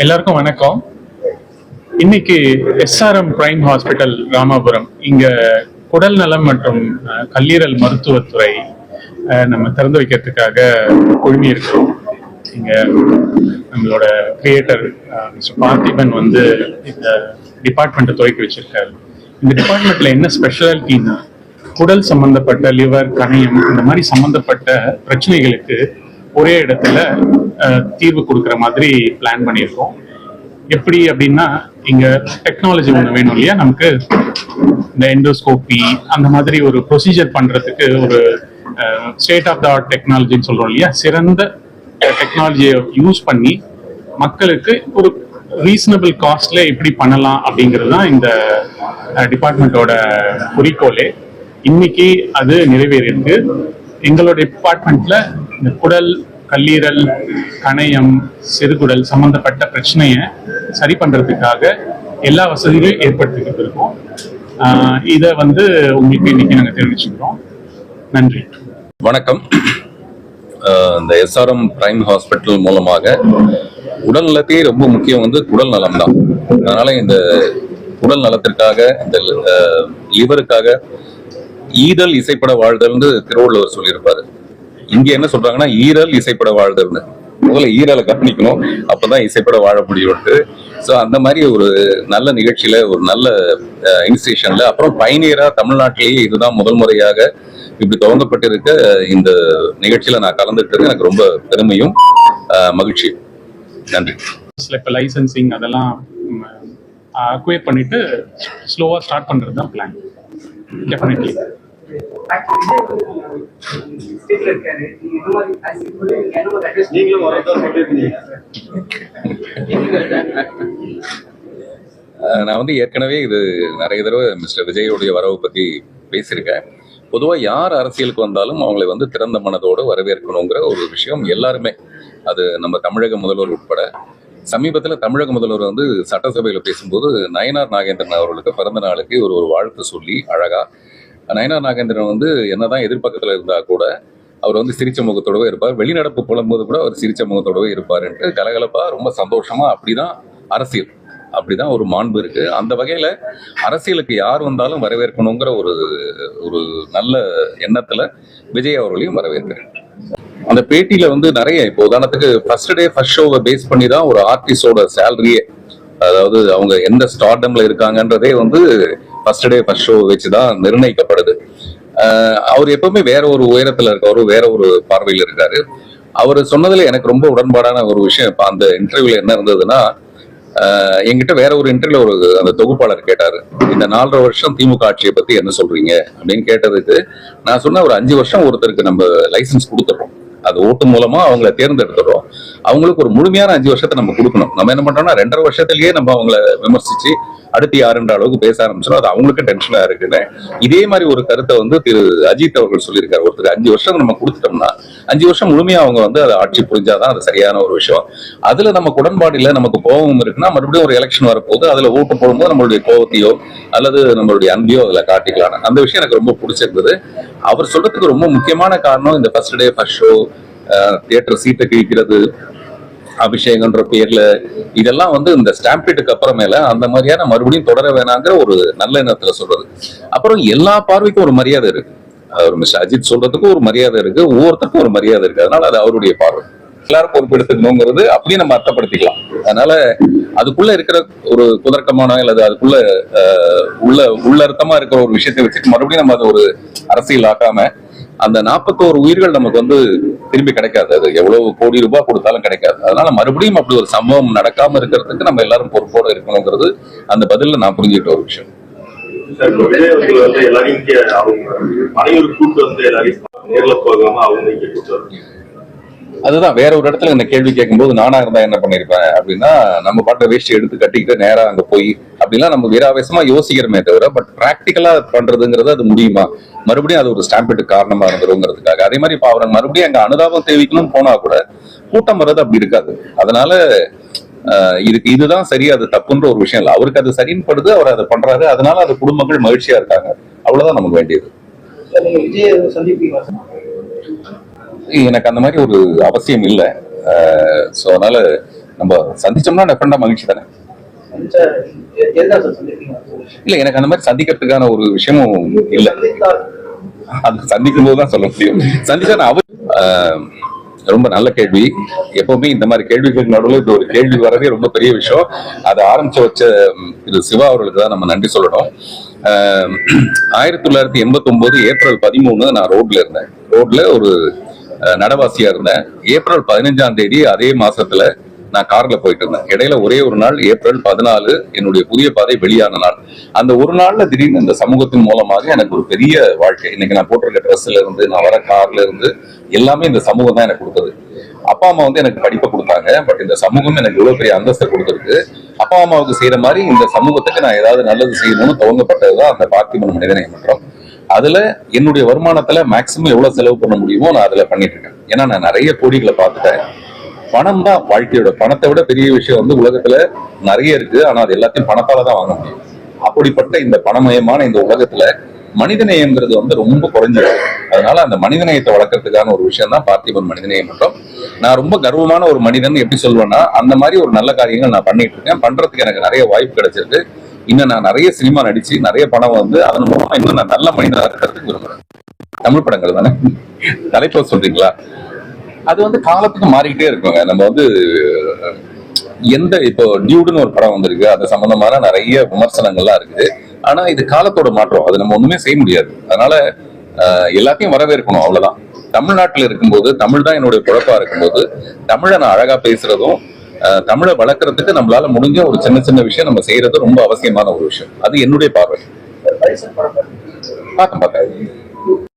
எல்லாருக்கும் வணக்கம். இன்னைக்கு எஸ்ஆர்எம் பிரைம் ஹாஸ்பிட்டல் ராமாபுரம் இங்க குடல் நலம் மற்றும் கல்லீரல் மருத்துவத்துறை நம்ம திறந்து வைக்கிறதுக்காக குழுமி இருக்கிறோம். இங்க நம்மளோட கிரியேட்டர் மிஸ்டர் பார்த்திபன் வந்து இந்த டிபார்ட்மெண்ட்டை துவக்கி வச்சிருக்காரு. இந்த டிபார்ட்மெண்ட்ல என்ன ஸ்பெஷாலிட்டின்னா குடல் சம்பந்தப்பட்ட லிவர், கணையம் இந்த மாதிரி சம்பந்தப்பட்ட பிரச்சனைகளுக்கு ஒரே இடத்துல தீர்வு கொடுக்குற மாதிரி பிளான் பண்ணியிருக்கோம். எப்படி அப்படின்னா இங்க டெக்னாலஜி ஒன்று வேணும் இல்லையா, நமக்கு இந்த எண்டோஸ்கோபி அந்த மாதிரி ஒரு ப்ரொசீஜர் பண்றதுக்கு ஒரு ஸ்டேட் ஆஃப் த ஆர்ட் டெக்னாலஜின்னு சொல்றோம் இல்லையா, சிறந்த டெக்னாலஜியை யூஸ் பண்ணி மக்களுக்கு ஒரு ரீசனபிள் காஸ்ட்ல எப்படி பண்ணலாம் அப்படிங்கிறது தான் இந்த டிபார்ட்மெண்ட்டோட குறிக்கோளே. இன்னைக்கு அது நிறைவேறியிருக்கு. எங்களோட டிபார்ட்மெண்ட்ல இந்த குடல், கல்லீரல், கணையம், சிறுகுடல் சம்பந்தப்பட்ட பிரச்சனையை சரி பண்றதுக்காக எல்லா வசதிகளையும் ஏற்படுத்திக்கிட்டு இருக்கோம். இதை வந்து உங்களுக்கு இன்னைக்கு நாங்கள் தெரிவிச்சுக்கிறோம். நன்றி, வணக்கம். இந்த எஸ்ஆர்எம் பிரைம் ஹாஸ்பிட்டல் மூலமாக உடல் நலத்தையே ரொம்ப முக்கியம் வந்து குடல் நலம் தான். அதனால இந்த குடல் நலத்திற்காக, இந்த லிவருக்காக ஈரல் இசைப்பட வாழ்தல்னு திருவள்ளுவர் சொல்லியிருப்பாரு. இங்க என்ன சொல்றாங்கன்னா ஈரல் இசைப்பட வாழ்தல்னு. முதல்ல ஈரலை கவனிக்கணும், அப்பதான் இசைப்பட வாழ முடியும்ட்டு. ஸோ அந்த மாதிரி ஒரு நல்ல நிகழ்ச்சியில, ஒரு நல்ல இன்ஸ்டிடியூஷன்ல, அப்புறம் பயணியரா தமிழ்நாட்டிலேயே இதுதான் முதல் முறையாக இப்படி துவங்கப்பட்டிருக்க இந்த நிகழ்ச்சியில நான் கலந்துட்டு எனக்கு ரொம்ப பெருமையும் மகிழ்ச்சி. நன்றி. இப்போ லைசன்சிங் அதெல்லாம் அக்வயர் பண்ணிட்டு ஸ்லோவா ஸ்டார்ட் பண்றது தான் பிளான். டெஃபினெட்லி. நான் வந்து ஏற்கனவே இது நிறைய தடவை மிஸ்டர் விஜயோடைய வரவை பத்தி பேசியிருக்கேன். பொதுவாக யார் அரசியலுக்கு வந்தாலும் அவங்களை வந்து திறந்த மனதோடு வரவேற்கணுங்கிற ஒரு விஷயம் எல்லாருமே, அது நம்ம தமிழக முதல்வர் உட்பட. சமீபத்தில் தமிழக முதல்வர் வந்து சட்டசபையில் பேசும்போது நயனார் நாகேந்திரன் அவர்களுக்கு பிறந்த நாளுக்கு ஒரு வாழ்த்து சொல்லி அழகா, நயனார் நாகேந்திரன் வந்து என்னதான் எதிர்பக்கத்தில் இருந்தா கூட அவர் வந்து சிரிச்ச முகத்தோடவே இருப்பார், வெளிநடப்பு புலம்போது கூட அவர் சிரிச்ச முகத்தோடவே இருப்பார் என்று கலகலப்பா ரொம்ப சந்தோஷமா, அப்படிதான் அரசியல், அப்படிதான் ஒரு மாண்பு இருக்கு. அந்த வகையில அரசியலுக்கு யார் வந்தாலும் வரவேற்கணுங்கிற ஒரு நல்ல எண்ணத்துல விஜய் அவர்களையும் வரவேற்கிறேன். அந்த பேட்டியில வந்து நிறைய, இப்போ உதாரணத்துக்கு ஃபர்ஸ்ட் டே ஃபர்ஸ்ட் ஷோவை பேஸ் பண்ணி தான் ஒரு ஆர்டிஸ்டோட சேலரியே, அதாவது அவங்க எந்த ஸ்டார்டம்ல இருக்காங்கன்றதே வந்து ஃபர்ஸ்ட் டே ஃபர்ஸ்ட் ஷோ வச்சுதான் நிர்ணயிக்கப்படுது. அவர் எப்பவுமே வேற ஒரு உயரத்துல இருக்காரு, வேற ஒரு பார்வையில் இருக்காரு. அவர் சொன்னதுல எனக்கு ரொம்ப உடன்பாடான ஒரு விஷயம், இப்ப அந்த இன்டர்வியூல என்ன இருந்ததுன்னா, என்கிட்ட வேற ஒரு இன்டர்வியூல அந்த தொகுப்பாளர் கேட்டாரு, இந்த 4.5 வருஷம் திமுக ஆட்சியை பத்தி என்ன சொல்றீங்க அப்படின்னு கேட்டதுக்கு நான் சொன்ன, ஒரு 5 வருஷம் ஒருத்தருக்கு நம்ம லைசன்ஸ் கொடுத்துறோம், அது ஓட்டு மூலமா அவங்கள தேர்ந்தெடுத்துடுறோம், அவங்களுக்கு ஒரு முழுமையான 5 வருஷத்தை நம்ம கொடுக்கணும். நம்ம என்ன பண்றோம்னா 2.5 வருஷத்துலயே நம்ம அவங்கள விமர்சிச்சு அடுத்து யாருன்ற அளவுக்கு பேச ஆரம்பிச்சோம், அது அவங்களுக்கு டென்ஷனா இருக்குன்னு. இதே மாதிரி ஒரு கருத்தை வந்து திரு அஜித் அவர்கள் சொல்லியிருக்காரு. ஒருத்தருக்கு 5 வருஷம் நம்ம கொடுத்துட்டோம்னா 5 வருஷம் முழுமையா அவங்க வந்து அதை ஆட்சி புரிஞ்சாதான் அது சரியான ஒரு விஷயம். அதுல நமக்கு உடன்பாடு இல்லை, நமக்கு கோபம் இருக்குன்னா மறுபடியும் ஒரு எலெக்ஷன் வரப்போது அதுல ஓட்டு போடும்போது நம்மளுடைய கோபத்தையோ அல்லது நம்மளுடைய அன்பையோ அதுல காட்டிக்கலாம். அந்த விஷயம் எனக்கு ரொம்ப பிடிச்சிருந்தது. அவர் சொல்றதுக்கு ரொம்ப முக்கியமான காரணம் இந்த first day first show, theatre சீட்டை கிழிக்கிறது, அபிஷேகன்ற பேர்ல, இதெல்லாம் வந்து இந்த ஸ்டாம்பீட்டுக்கு அப்புறமேல அந்த மாதிரியான மறுபடியும் தொடர வேணாங்கிற ஒரு நல்ல எண்ணத்துல சொல்றது. அப்புறம் எல்லா பார்வைக்கும் ஒரு மரியாதை இருக்கு, மிஸ்டர் அஜித் சொல்றதுக்கும் ஒரு மரியாதை இருக்கு, ஒவ்வொருத்தருக்கும் ஒரு மரியாதை இருக்கு. அதனால அது அவருடைய பார்வை, எல்லாரும் பொறுப்பெடுத்துக்கணுங்கிறது அப்படியே நம்ம அர்த்தப்படுத்திக்கலாம். அதனால அதுக்குள்ள இருக்கிற ஒரு குதர்க்கமான அல்லது அதுக்குள்ள உள்ளர்த்தமா இருக்கிற ஒரு விஷயத்தை வச்சுட்டு மறுபடியும் நம்ம அதை ஒரு அரசியல் ஆக்காம, அந்த 41 உயிர்கள் நமக்கு வந்து திரும்பி கிடைக்காது, அது எவ்வளவு கோடி ரூபாய் கொடுத்தாலும் கிடைக்காது. அதனால மறுபடியும் அப்படி ஒரு சம்பவம் நடக்காம இருக்கிறதுக்கு நம்ம எல்லாரும் பொறுப்போட இருக்கணுங்கிறது அந்த பதில நான் புரிஞ்சுக்கிட்ட ஒரு விஷயம். அதுதான் வேற ஒரு இடத்துல இந்த கேள்வி கேட்கும்போது நானா இருந்தா என்ன பண்ணிருப்பேன் அப்படின்னா, நம்ம பாட்டை வேஷ்டி எடுத்து கட்டிக்கிட்டு நேரா அங்க போய் அப்படிலாம் நம்ம வீராவேசமா யோசிக்கிறோமே தவிர, பட் பிராக்டிக்கலா பண்றதுங்கிறது அது முடியுமா, மறுபடியும் அது ஒரு ஸ்டாம்பீட்டு காரணமா இருந்துருங்கிறதுக்காக. அதே மாதிரி இப்ப அவரை மறுபடியும் அங்க அனுதாபம் தெரிவிக்கணும்னு போனா கூட கூட்டம் வர்றது அப்படி இருக்காது. அதனால இதுதான் சரி, அது தப்புன்ற ஒரு விஷயம் இல்லை, அவருக்கு அது சரின்னு படுது, அவர் அதை பண்றாரு, அதனால அது குடும்பங்கள் மகிழ்ச்சியா இருக்காங்க, அவ்வளவுதான் நமக்கு வேண்டியது. எனக்கு அந்த மாதிரி ஒரு அவசியம் இல்லை. ஸோ அதனால நம்ம சந்திச்சோம்னா டெஃபரெண்டா மகிழ்ச்சி தானே. இல்ல எனக்கு அந்த மாதிரி சந்திக்கிறதுக்கான ஒரு விஷயமும் இல்ல. அது சந்திக்கும் போதுதான் சொல்ல முடியும். சந்திச்சா நான் ரொம்ப நல்ல கேள்வி. எப்பவுமே இந்த மாதிரி கேள்விகளுக்கு நடுவில் இப்ப ஒரு கேள்வி வரதே ரொம்ப பெரிய விஷயம். அதை ஆரம்பிச்சு வச்ச திரு சிவா அவர்களுக்கு தான் நம்ம நன்றி சொல்லணும். 1989 ஏப்ரல் 13 நான் ரோட்ல ஒரு நடவாசியா இருந்தேன். ஏப்ரல் 15ஆம் தேதி அதே மாசத்துல நான் கார்ல போயிட்டு இருந்தேன். இடையில ஒரே ஒரு நாள் ஏப்ரல் 14 என்னுடைய புதிய பாதை வெளியான நாள். அந்த ஒரு நாள்ல திடீர்னு இந்த சமூகத்தின் மூலமாக எனக்கு ஒரு பெரிய வாழ்க்கை. இன்னைக்கு நான் போட்டிருக்க ட்ரெஸ்ல இருந்து நான் வர கார்ல இருந்து எல்லாமே இந்த சமூகம் தான் எனக்கு கொடுத்தது. அப்பா அம்மா வந்து எனக்கு படிப்பை கொடுத்தாங்க. பட் இந்த சமூகம் எனக்கு இவ்வளவு பெரிய அந்தஸ்தை கொடுத்துருக்கு. அப்பா அம்மாவுக்கு செய்யற மாதிரி இந்த சமூகத்துக்கு நான் ஏதாவது நல்லது செய்யணும்னு துவங்கப்பட்டதுதான் அந்த பார்த்திபன் மனிதநேய மன்றம். அதுல என்னுடைய வருமானத்துல மேக்சிமம் எவ்வளவு செலவு பண்ண முடியுமோ நான் அதுல பண்ணிட்டு இருக்கேன். ஏன்னா நான் நிறைய கோடிகளை பார்த்துட்டேன். பணம் தான் வாழ்க்கையோட, பணத்தை விட பெரிய விஷயம் வந்து உலகத்துல நிறைய இருக்கு. ஆனா அது எல்லாத்தையும் பணத்தால தான் வாங்க முடியும். அப்படிப்பட்ட இந்த பணமயமான இந்த உலகத்துல மனிதநேயம்ங்கிறது வந்து ரொம்ப குறைஞ்சிடும். அதனால அந்த மனிதநேயத்தை வளர்க்கறதுக்கான ஒரு விஷயம் தான் பார்த்திபன் மனிதநேயம் மட்டும். நான் ரொம்ப கர்வமான ஒரு மனிதன் எப்படி சொல்வேன்னா, அந்த மாதிரி ஒரு நல்ல காரியங்கள் நான் பண்ணிட்டு இருக்கேன். பண்றதுக்கு எனக்கு நிறைய வாய்ப்பு கிடைச்சிருக்கு. இன்னும் நான் நிறைய சினிமா நடிச்சு நிறைய பணம் வந்து அதன் மூலமா இன்னும் நான் நல்ல மனிதனாக இருக்கிறதுக்கு விரும்புறேன். தமிழ் படங்கள் தானே தலைப்பா சொல்றீங்களா? அது வந்து காலத்துக்கு மாறிக்கிட்டே இருக்குங்க. நம்ம வந்து இப்போ டியூடுன்னு ஒரு படம் வந்திருக்கு. அது சம்பந்தமான நிறைய விமர்சனங்கள்லாம் இருக்குது. ஆனா இது காலத்தோட மாற்றம். அது நம்ம ஒண்ணுமே செய்ய முடியாது. அதனால எல்லாத்தையும் வரவேற்கணும், அவ்வளவுதான். தமிழ்நாட்டில் இருக்கும்போது, தமிழ் தான் என்னுடைய பொழப்பா இருக்கும்போது, தமிழை நான் அழகா பேசுறதும் தமிழை வளர்க்கறதுக்கு நம்மளால முடிஞ்ச ஒரு சின்ன சின்ன விஷயம் நம்ம செய்யறது ரொம்ப அவசியமான ஒரு விஷயம். அது என்னுடைய பார்வை. பார்த்தேன்.